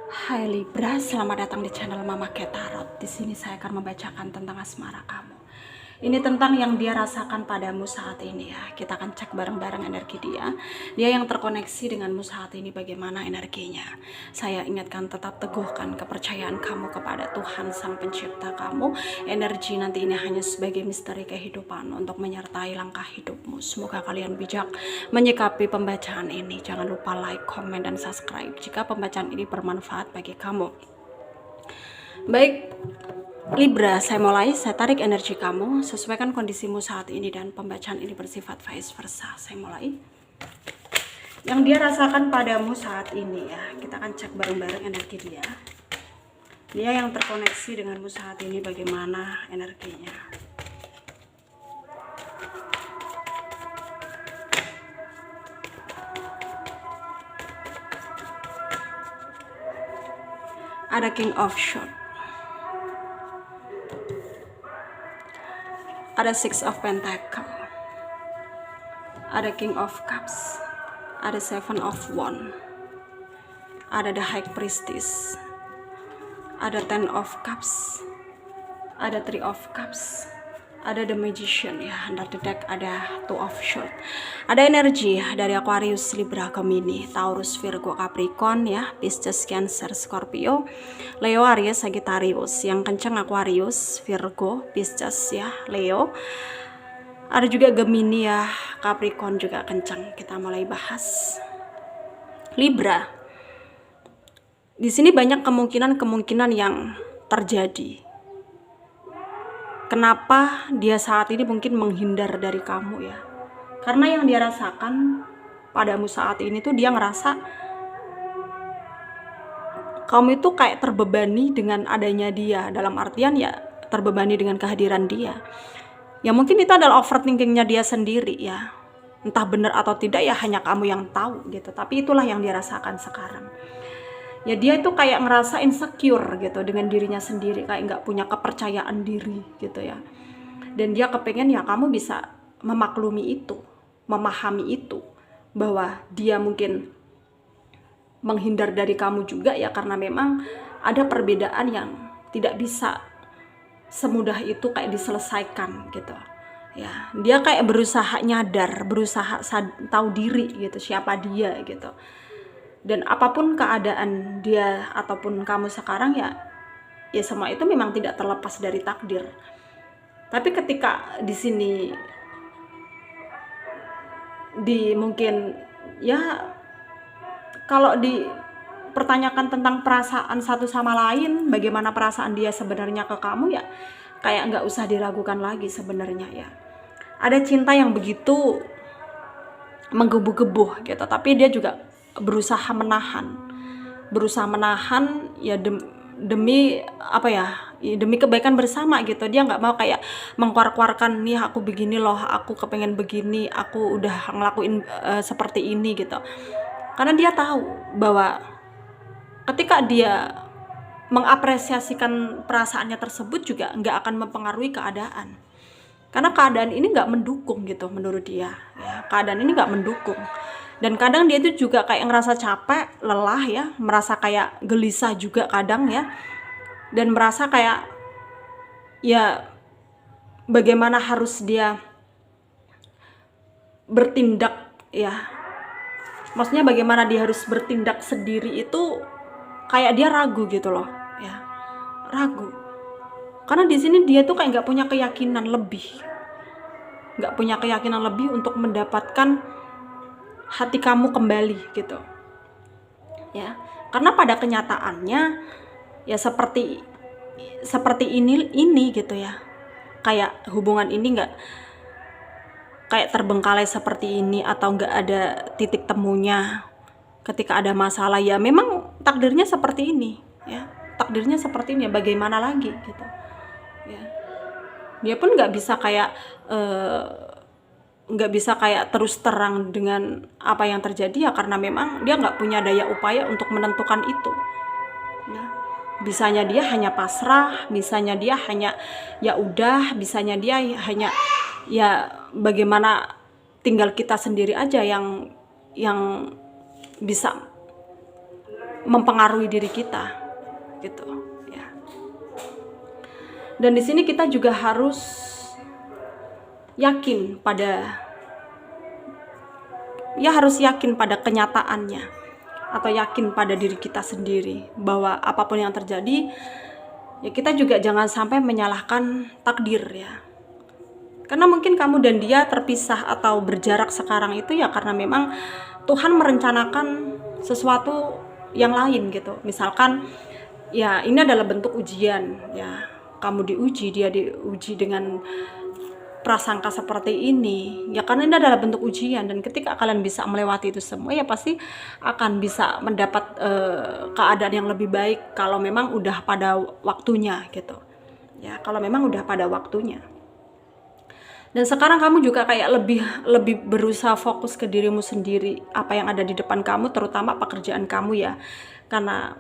Hai Libra, selamat datang di channel Mama Cat Tarot. Di sini saya akan membacakan tentang asmara kamu. Ini tentang yang dia rasakan padamu saat ini ya. Kita akan cek bareng-bareng energi dia. Dia yang terkoneksi denganmu saat ini bagaimana energinya. Saya ingatkan tetap teguhkan kepercayaan kamu kepada Tuhan Sang Pencipta kamu. Energi nanti ini hanya sebagai misteri kehidupan untuk menyertai langkah hidupmu. Semoga kalian bijak menyikapi pembacaan ini. Jangan lupa like, komen, dan subscribe jika pembacaan ini bermanfaat bagi kamu. Baik Libra, saya mulai. Saya tarik energi kamu, sesuaikan kondisimu saat ini, dan pembacaan ini bersifat vice versa. Saya mulai. Yang dia rasakan padamu saat ini ya, kita akan cek bareng-bareng energi dia. Dia yang terkoneksi denganmu saat ini bagaimana energinya. Ada King of Swords, ada Six of Pentacles, ada King of Cups, ada Seven of Wands, ada The High Priestess, ada Ten of Cups, ada Three of Cups, ada The Magician ya. Under the deck ada Two of Swords. Ada energi dari Aquarius, Libra, Gemini, Taurus, Virgo, Capricorn ya, Pisces, Cancer, Scorpio, Leo, Aries, Sagittarius. Yang kencang Aquarius, Virgo, Pisces ya, Leo. Ada juga Gemini ya, Capricorn juga kencang. Kita mulai bahas. Libra. Di sini banyak kemungkinan yang terjadi. Kenapa dia saat ini mungkin menghindar dari kamu ya? Karena yang dia rasakan padamu saat ini tuh dia ngerasa kamu itu kayak terbebani dengan adanya dia. Dalam artian ya terbebani dengan kehadiran dia. Ya mungkin itu adalah overthinkingnya dia sendiri ya. Entah benar atau tidak ya hanya kamu yang tahu gitu. Tapi itulah yang dia rasakan sekarang. Ya dia itu kayak ngerasa insecure gitu dengan dirinya sendiri, kayak nggak punya kepercayaan diri gitu ya. Dan dia kepengen ya kamu bisa memaklumi itu, memahami itu, bahwa dia mungkin menghindar dari kamu juga ya karena memang ada perbedaan yang tidak bisa semudah itu kayak diselesaikan gitu ya. Dia kayak berusaha nyadar, berusaha tahu diri gitu siapa dia gitu. Dan apapun keadaan dia ataupun kamu sekarang ya semua itu memang tidak terlepas dari takdir. Tapi ketika di sini mungkin ya kalau dipertanyakan tentang perasaan satu sama lain, bagaimana perasaan dia sebenarnya ke kamu ya kayak nggak usah diragukan lagi sebenarnya ya. Ada cinta yang begitu menggebu-gebu gitu, tapi dia juga berusaha menahan ya demi apa ya, demi kebaikan bersama gitu. Dia nggak mau kayak mengkuar-kuarkan nih aku begini loh, aku kepengen begini, aku udah ngelakuin seperti ini gitu. Karena dia tahu bahwa ketika dia mengapresiasikan perasaannya tersebut juga nggak akan mempengaruhi keadaan. Karena keadaan ini nggak mendukung gitu menurut dia ya. Keadaan ini nggak mendukung. Dan kadang dia itu juga kayak ngerasa capek, lelah ya, merasa kayak gelisah juga kadang ya. Dan merasa kayak ya bagaimana harus dia bertindak ya. Maksudnya bagaimana dia harus bertindak sendiri itu kayak dia ragu gitu loh ya. Ragu. Karena di sini dia tuh kayak nggak punya keyakinan lebih. Nggak punya keyakinan lebih untuk mendapatkan hati kamu kembali gitu ya. Karena pada kenyataannya ya seperti ini gitu ya, kayak hubungan ini nggak kayak terbengkalai seperti ini atau nggak ada titik temunya. Ketika ada masalah ya memang takdirnya seperti ini ya, takdirnya seperti ini ya, bagaimana lagi gitu ya. Dia pun nggak bisa kayak terus terang dengan apa yang terjadi ya karena memang dia nggak punya daya upaya untuk menentukan itu ya. Bisanya dia hanya pasrah, bisanya dia hanya ya udah, bisanya dia hanya ya bagaimana tinggal kita sendiri aja yang bisa mempengaruhi diri kita gitu ya. Dan di sini kita juga harus yakin pada kenyataannya, atau yakin pada diri kita sendiri bahwa apapun yang terjadi ya kita juga jangan sampai menyalahkan takdir ya. Karena mungkin kamu dan dia terpisah atau berjarak sekarang itu ya karena memang Tuhan merencanakan sesuatu yang lain gitu. Misalkan ya ini adalah bentuk ujian ya. Kamu diuji, dia diuji dengan prasangka seperti ini ya, karena ini adalah bentuk ujian. Dan ketika kalian bisa melewati itu semua ya pasti akan bisa mendapat keadaan yang lebih baik kalau memang udah pada waktunya gitu ya, kalau memang udah pada waktunya. Dan sekarang kamu juga kayak lebih berusaha fokus ke dirimu sendiri, apa yang ada di depan kamu, terutama pekerjaan kamu ya. Karena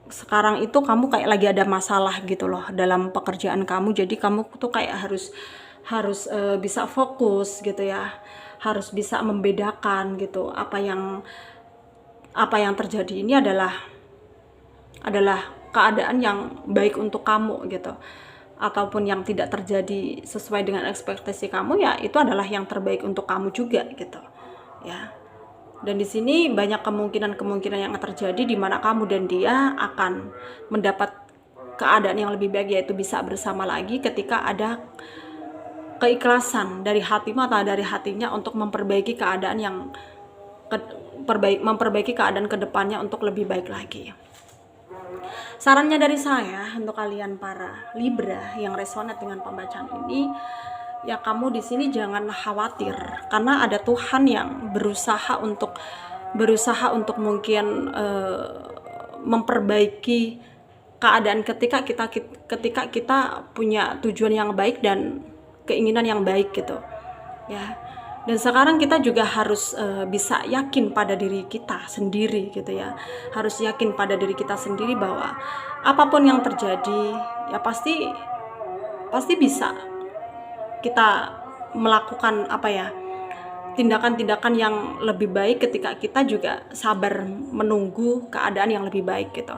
sekarang itu kamu kayak lagi ada masalah gitu loh dalam pekerjaan kamu. Jadi kamu tuh kayak harus bisa fokus gitu ya. Harus bisa membedakan gitu apa yang terjadi ini adalah keadaan yang baik untuk kamu gitu, ataupun yang tidak terjadi sesuai dengan ekspektasi kamu ya itu adalah yang terbaik untuk kamu juga gitu ya. Dan di sini banyak kemungkinan yang terjadi di mana kamu dan dia akan mendapat keadaan yang lebih baik, yaitu bisa bersama lagi ketika ada keikhlasan dari hatimu atau dari hatinya untuk memperbaiki keadaan memperbaiki keadaan kedepannya untuk lebih baik lagi. Sarannya dari saya untuk kalian para Libra yang resonate dengan pembacaan ini, ya kamu di sini jangan khawatir karena ada Tuhan yang berusaha untuk mungkin memperbaiki keadaan ketika kita punya tujuan yang baik dan keinginan yang baik gitu ya. Dan sekarang kita juga harus bisa yakin pada diri kita sendiri gitu ya. Harus yakin pada diri kita sendiri bahwa apapun yang terjadi ya pasti bisa kita melakukan tindakan-tindakan yang lebih baik ketika kita juga sabar menunggu keadaan yang lebih baik gitu.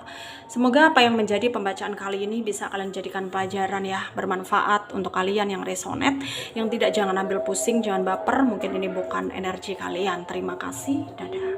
Semoga apa yang menjadi pembacaan kali ini bisa kalian jadikan pelajaran ya, bermanfaat untuk kalian yang resonate. Yang tidak, jangan ambil pusing, jangan baper, mungkin ini bukan energi kalian. Terima kasih, dadah.